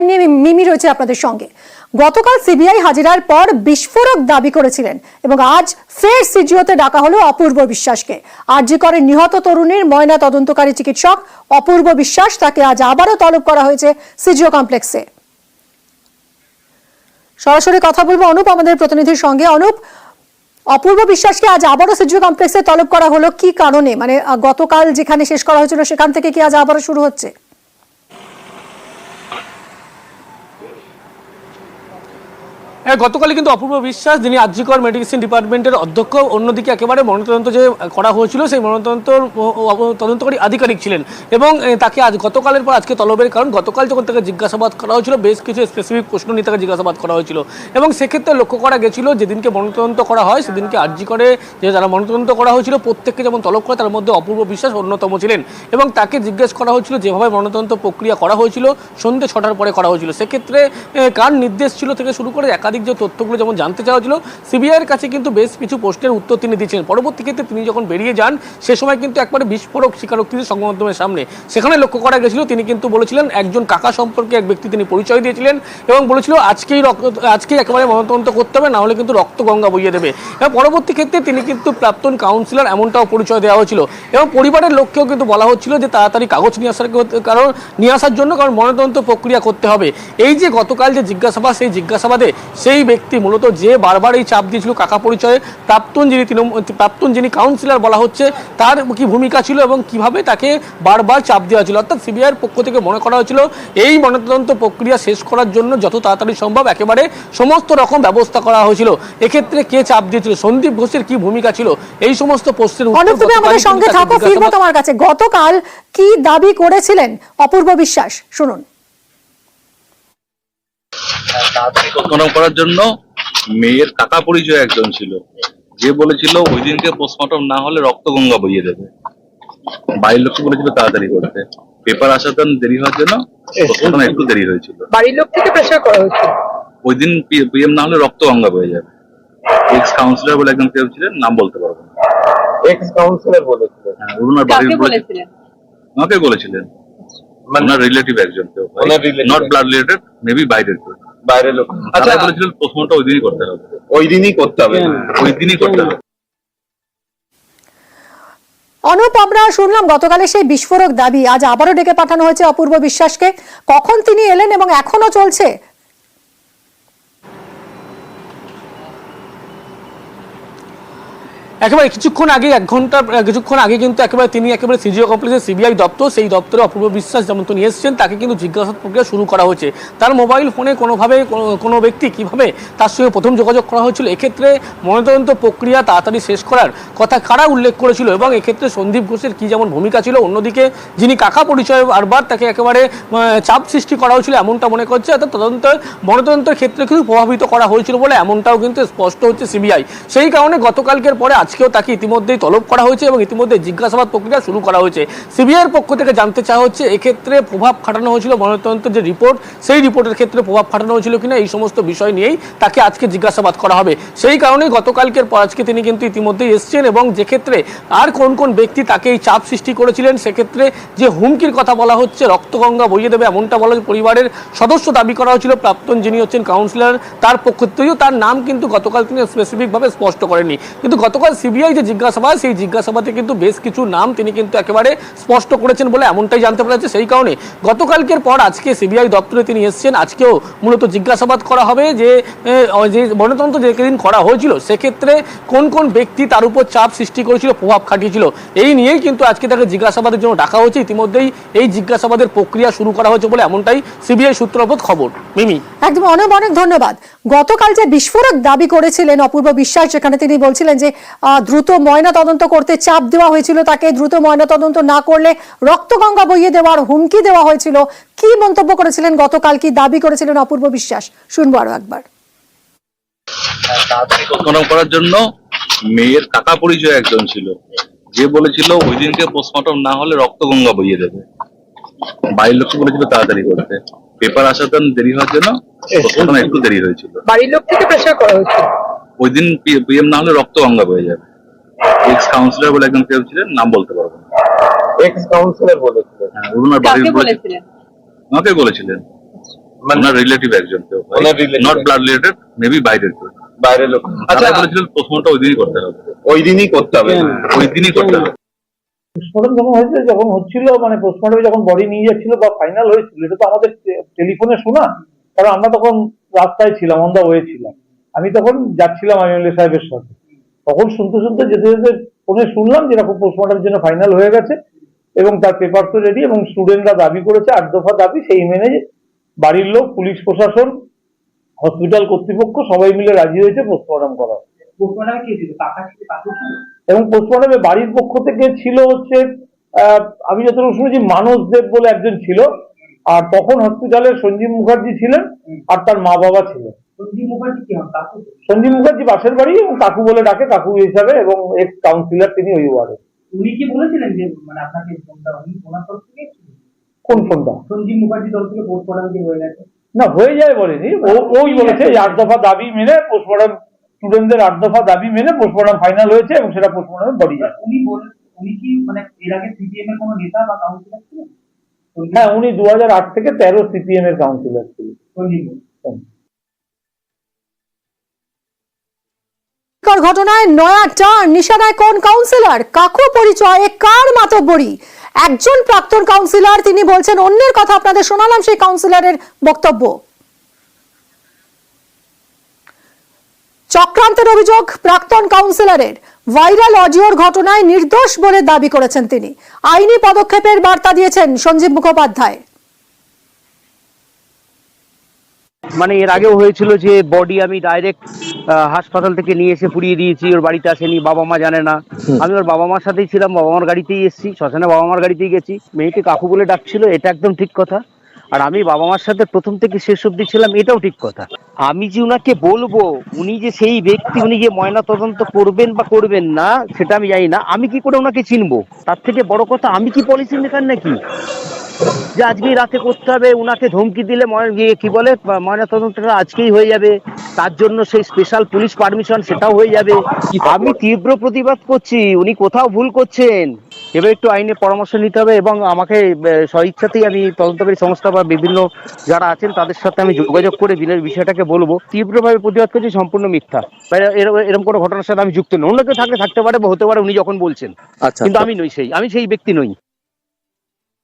নিয়ে মিমি রয়েছে আপনাদের সঙ্গে। গতকাল সিবিআই হাজিরার পর বিস্ফোরক দাবি করেছিলেন এবং আজ ফের সিজিওতে ডাকা হলো অপূর্ব বিশ্বাসকে। আরজি করে নিহত তরুণীর ময়না তদন্তকারী চিকিৎসক অপূর্ব বিশ্বাস, তাকে আজ আবারও তলব করা হয়েছে সিজিও কমপ্লেক্সে। সরাসরি কথা বলবো অনুপ আমাদের প্রতিনিধির সঙ্গে। অনুপ, অপূর্ব বিশ্বাসকে আজ আবারও সিজিও কমপ্লেক্সে তলব করা হলো কি কারণে? মানে গতকাল যেখানে শেষ করা হয়েছিল সেখান থেকে কি আজ আবারও শুরু হচ্ছে? গতকালে কিন্তু অপূর্ব বিশ্বাস, যিনি আরজি কর মেডিসিন ডিপার্টমেন্টের অধ্যক্ষ, অন্যদিকে একেবারে ময়নাতদন্ত যে করা হয়েছিল সেই তদন্তকারী আধিকারিক ছিলেন এবং তাকে আজ গতকালের পর আজকে তলবের কারণ গতকাল যখন তাকে জিজ্ঞাসাবাদ করা হয়েছিল বেশ কিছু স্পেসিফিক প্রশ্ন নিয়ে তাকে জিজ্ঞাসাবাদ করা হয়েছিল এবং সেক্ষেত্রে লক্ষ্য করা গেছিল যেদিনকে ময়নাতদন্ত করা হয় সেদিনকে আরজি করে যে যারা ময়নাতদন্ত করা হয়েছিল প্রত্যেককে যেমন তলব করে তার মধ্যে অপূর্ব বিশ্বাস অন্যতম ছিলেন এবং তাকে জিজ্ঞেস করা হয়েছিল যেভাবে ময়নাতদন্ত প্রক্রিয়া করা হয়েছিল সন্ধ্যে 6টার পরে করা হয়েছিল, সেক্ষেত্রে কার নির্দেশ ছিল থেকে শুরু করে একাধিক যে তথ্যগুলো যেমন জানতে চাওয়া ছিল সিবিআইয়ের কাছে কিন্তু বেশ কিছু প্রশ্নের উত্তর তিনি দিচ্ছেন। পরবর্তী ক্ষেত্রে তিনি যখন বেরিয়ে যান সে সময় কিন্তু একবারে বিস্ফোরক স্বীকারোক্তির সংবাদমাধ্যমের সামনে সেখানে লক্ষ্য করা গেছিল তিনি কিন্তু বলেছিলেন একজন কাকা সম্পর্কে এক ব্যক্তি তিনি পরিচয় দিয়েছিলেন এবং বলেছিল আজকেই একেবারে ময়নাতদন্ত করতে হবে, না হলে কিন্তু রক্ত গঙ্গা বইয়ে দেবে। এবং পরবর্তী ক্ষেত্রে তিনি কিন্তু প্রাক্তন কাউন্সিলর এমনটাও পরিচয় দেওয়া হয়েছিল এবং পরিবারের লোককেও কিন্তু বলা হচ্ছিল যে তাড়াতাড়ি কাগজ নিয়ে আসার জন্য কারণ ময়নাতদন্ত প্রক্রিয়া করতে হবে। এই যে গতকাল যে জিজ্ঞাসাবাদ সেই জিজ্ঞাসাবাদে সেই ব্যক্তি মূলত যে বারবার এই চাপ দিয়েছিল কাকা পরিচয়ে প্রাক্তন যিনি কাউন্সিলর বলা হচ্ছে তার কি ভূমিকা ছিল এবং কিভাবে তাকে বারবার চাপ দেওয়া ছিল, অর্থাৎ সিবিআইয়ের পক্ষ থেকে মনে করা হয়েছিল এই ময়নাতদন্ত প্রক্রিয়া শেষ করার জন্য যত তাড়াতাড়ি সম্ভব একেবারে সমস্ত রকম ব্যবস্থা করা হয়েছিল। এক্ষেত্রে কে চাপ দিয়েছিল, সন্দীপ ঘোষের কি ভূমিকা ছিল, এই সমস্ত প্রশ্নের তোমার কাছে গতকাল কি দাবি করেছিলেন অপূর্ব বিশ্বাস শুনুন। পোস্টমর্টম করার জন্য মেয়ের কাকা পরিচয় একজন ছিল যে বলেছিল ওই দিনকে পোস্টমর্টম না হলে রক্ত গঙ্গা বইয়ে দেবে। বাড়ির লোককে বলেছিল তাড়াতাড়ি করতে, পেপার আসাতে দেরি হওয়ার জন্য পোস্টমর্টম একটু দেরি হয়েছিল। বাড়ির লোক থেকে প্রেসার করা হয়েছিল ওই দিন পিএম না হলে রক্ত গঙ্গা বয়ে যাবে। এক্স কাউন্সিলর বলে একজন কেউ ছিলেন, নাম বলতে পারবো না। এক্স কাউন্সিলর বলেছিলেন? হ্যাঁ, ওনার বাড়ির বলেছিলেন, আমাকে বলেছিলেন ওনার রিলেটিভ একজন কেউ, নট ব্লাড রিলেটেড, মেবি বাইরের কেউ, বাইরের লোক। আচ্ছা, বলেছিলেন পোস্টমর্টম ওই দিনই করতে হবে, ওই দিনই করতে হবে, ওই দিনই করতে হবে। অনুপ, আমরা শুনলাম গতকালে সেই বিস্ফোরক দাবি আজ আবারও ডেকে পাঠানো হয়েছে অপূর্ব বিশ্বাসকে, কখন তিনি এলেন এবং এখনো চলছে? একেবারে কিছুক্ষণ আগে কিন্তু তিনি একেবারে সিজিও কমপ্লেক্সের সিবিআই দপ্তর, সেই দপ্তরে অপূর্ব বিশ্বাস যেমন তিনি এসেছেন তাকে কিন্তু জিজ্ঞাসাবাদ প্রক্রিয়া শুরু করা হয়েছে। তার মোবাইল ফোনে কোনোভাবে কোনো ব্যক্তি কিভাবে তার সঙ্গে প্রথম যোগাযোগ করা হয়েছিল, এক্ষেত্রে ময়নাতদন্ত প্রক্রিয়া তাড়াতাড়ি শেষ করার কথা কারা উল্লেখ করেছিল এবং এক্ষেত্রে সন্দীপ ঘোষের কি যেমন ভূমিকা ছিল, অন্যদিকে যিনি কাকা পরিচয় বারবার তাকে একেবারে চাপ সৃষ্টি করা হয়েছিল এমনটা মনে করছে, অর্থাৎ ময়নাতদন্তের ক্ষেত্রে কিন্তু প্রভাবিত করা হয়েছিল বলে এমনটাও কিন্তু স্পষ্ট হচ্ছে সিবিআই। সেই কারণে গতকালকের পরে আজকেও তাকে ইতিমধ্যেই তলব করা হয়েছে এবং ইতিমধ্যে জিজ্ঞাসাবাদ প্রক্রিয়া শুরু করা হয়েছে। সিবিআইয়ের পক্ষ থেকে জানতে চাওয়া হচ্ছে এক্ষেত্রে প্রভাব খাটানো হয়েছিল ময়নাতদন্তের যে রিপোর্ট সেই রিপোর্টের ক্ষেত্রে প্রভাব খাটানো হয়েছিল কিনা, এই সমস্ত বিষয় নিয়েই তাকে আজকে জিজ্ঞাসাবাদ করা হবে। সেই কারণেই গতকালকের পর আজকে তিনি কিন্তু ইতিমধ্যেই এসছেন এবং যে ক্ষেত্রে আর কোন কোন ব্যক্তি তাকে এই চাপ সৃষ্টি করেছিলেন সেক্ষেত্রে যে হুমকির কথা বলা হচ্ছে রক্তগঙ্গা বইয়ে দেবে এমনটা বলা পরিবারের সদস্য দাবি করা হয়েছিল, প্রাক্তন যিনি হচ্ছেন কাউন্সিলর তার পক্ষ থেকেও তার নাম কিন্তু গতকাল তিনি স্পেসিফিকভাবে স্পষ্ট করেননি, কিন্তু গতকাল সিবিআই যে জিজ্ঞাসাবাদ সেই জিজ্ঞাসাবাদে কিন্তু বেশ কিছু নাম তিনি কিন্তু একেবারে স্পষ্ট করেছেন বলে এমনটাই জানতে পারা যাচ্ছে। সেই কারণে গতকালকের পর আজকে সিবিআই দপ্তরে তিনি এসেছেন, আজকেও মূলত জিজ্ঞাসাবাদ করা হবে যে ময়নাতদন্ত যেদিন করা হয়েছিল সেক্ষেত্রে কোন কোন ব্যক্তি তার উপর চাপ সৃষ্টি করেছিল, প্রভাব খাটিয়েছিল, এই নিয়েই কিন্তু আজকে তাকে জিজ্ঞাসাবাদের জন্য ডাকা হয়েছে। ইতিমধ্যেই এই জিজ্ঞাসাবাদের প্রক্রিয়া শুরু করা হয়েছে বলে এমনটাই সিবিআই সূত্রপাত খবর। মিমি, একদম অনেক ধন্যবাদ। গতকাল যে বিস্ফোরক দাবি করেছিলেন অপূর্ব বিশ্বাস, যেখানে তিনি বলছিলেন যে দ্রুত ময়না তদন্ত করতে চাপ দেওয়া হয়েছিল, তাকে দ্রুত ময়না তদন্ত না করলে রক্তগঙ্গা বইয়ে দেওয়ার হুমকি দেওয়া হয়েছিল, কি মন্তব্য করেছিলেন গতকাল, কি দাবি করেছিলেন অপূর্ব বিশ্বাস শুনবো আরো একবার। পোস্টমর্টম করার জন্য মেয়ের কাকা পরিচয় একজন ছিল যে বলেছিল ওই দিনকে পোস্টমর্টম না হলে রক্ত গঙ্গা বইয়ে দেবে। বাড়ির লোককে বলেছিল তাড়াতাড়ি করতে, পেপার আসাতে দেরি হওয়ার জন্য পোস্টমর্টম একটু দেরি হয়েছিল। বাড়ির লোক থেকে প্রেসার করা হয়েছিল ওই দিন পিএম না হলে রক্ত গঙ্গা বয়ে যাবে। এক্স কাউন্সিলর বলে একজন কেউ ছিলেন, নাম বলতে পারবো না। এক্স কাউন্সিলর বলেছিলেন? হ্যাঁ, ওনার বাড়ির বলেছিলেন, আমাকে বলেছিলেন ওনার রিলেটিভ একজন কেউ, ওনার relative নট একজন। ব্লাড রিলেটেড, মেবি বাইরের কেউ। বাইরের লোক। আচ্ছা, তারা বলেছিলেন পোস্টমর্টম ওই দিনই করতে হবে, ওই দিনই করতে হবে। ওই দিনই করতে হবে। পোস্টমর্টম যখন হয়েছে, যখন হচ্ছিল, মানে পোস্টমর্টমে যখন বডি নিয়ে যাচ্ছিল বা ফাইনাল হয়েছিল, এটা তো আমাদের টেলিফোনে শোনা, কারণ আমরা তখন রাস্তায় ছিলাম, অন দা ওয়ে ছিলাম। আমি তখন যাচ্ছিলাম আমিনুল্লাহ সাহেবের সাথে, তখন শুনতে শুনতে যেতে যেতে ফোনে শুনলাম যে এরকম পোস্টমর্টমের জন্য ফাইনাল হয়ে গেছে এবং তার পেপার তো রেডি, এবং স্টুডেন্টরা দাবি করেছে 8 দফা দাবি, সেই মেনে বাড়ির লোক, পুলিশ প্রশাসন, হসপিটাল কর্তৃপক্ষ সবাই মিলে রাজি হয়েছে পোস্টমর্টম করা। এবং পোস্টমর্টমে বাড়ির পক্ষ থেকে ছিল হচ্ছে আমি যতটুকু শুনেছি মানস দেব বলে একজন ছিল, আর তখন হসপিটালের সঞ্জীব মুখার্জি ছিলেন, আর তার মা বাবা ছিলেন। সঞ্জীব মুখার্জি পাশের বাড়ি, এবং কাকু বলে ডাকে, কাকু হিসাবে, এবং এক্স কাউন্সিলর তিনি ওই ওয়ার্ডে। উনি কি বলেছিলেন যে মানে আপনাকে ফোনটা উনি ওনার তরফ থেকে কোন ফোনটা? সঞ্জীব মুখার্জি তরফ থেকে পোস্টমর্টম কি হয়ে গেছে? না, হয়ে যায় বলেনি, ওই বলেছে যে 8 দফা দাবি মেনে পোস্টমর্টম, স্টুডেন্টদের 8 দফা দাবি মেনে পোস্টমর্টম ফাইনাল হয়েছে, এবং সেটা পোস্টমর্টমে বডি যায়। উনি কি মানে এর আগে সিপিএম এর কোনো নেতা বা কাউন্সিলর ছিলেন? হ্যাঁ, উনি 2008 থেকে 13 সিপিএম এর কাউন্সিলর ছিলেন। সঞ্জীব ঘটনায় নয়া টার্ন, নিশানায় কোন কাউন্সিলর, কাকু পরিচয়ে কার মাতব্বরি? একজন প্রাক্তন কাউন্সিলর, তিনি বলছেন অন্যের কথা। আপনাদের শোনালাম সেই কাউন্সিলরের বক্তব্য। চক্রান্তের অভিযোগ প্রাক্তন কাউন্সিলরের। ভাইরাল অডিওর ঘটনায় নির্দোষ বলে দাবি করেছেন তিনি। আইনি পদক্ষেপের বার্তা দিয়েছেন সঞ্জীব মুখোপাধ্যায়। মানে এর আগেও হয়েছিল যে বডি আমি ডাইরেক্ট হাসপাতাল থেকে নিয়ে এসে পুড়িয়ে দিয়েছি, ওর বাড়িতে আসেনি, বাবা মা জানে না। আমি ওর বাবা মার সাথেই ছিলাম, বাবা মার গাড়িতেই এসেছি, শ্মশানে বাবা মার গাড়িতেই গেছি। মেয়েকে কাকু বলে ডাকছিল, এটা একদম ঠিক কথা। আর আমি বাবা মার সাথে প্রথম থেকে শেষ অবধি ছিলাম, এটাও ঠিক কথা। আমি যে উনাকে বলবো উনি যে সেই ব্যক্তি, উনি যে ময়না তদন্ত করবেন বা করবেন না সেটা আমি জানি না। আমি কি করে ওনাকে চিনবো? তার থেকে বড় কথা, আমি কি পলিসি মেকার নাকি যে আজকেই রাতে করতে হবে? উনাকে ধমকি দিলে কি বলে ময়না তদন্তটা আজকেই হয়ে যাবে, তার জন্য সেই স্পেশাল পুলিশ পারমিশন সেটাও হয়ে যাবে। আমি তীব্র প্রতিবাদ করছি, উনি কোথাও ভুল করছেন। এবার একটু আইনের পরামর্শ নিতে হবে, এবং আমাকে স্বইচ্ছাতেই আমি তদন্তকারী সংস্থা বা বিভিন্ন যারা আছেন তাদের সাথে আমি যোগাযোগ করে বিষয়টাকে বলবো। তীব্রভাবে প্রতিবাদ করছি, সম্পূর্ণ মিথ্যা। এরকম কোনো ঘটনার সাথে আমি যুক্ত নই। অন্য কেউ থাকলে থাকতে পারে বা হতে পারে, উনি যখন বলছেন, আচ্ছা, কিন্তু আমি নই, আমি সেই ব্যক্তি নই।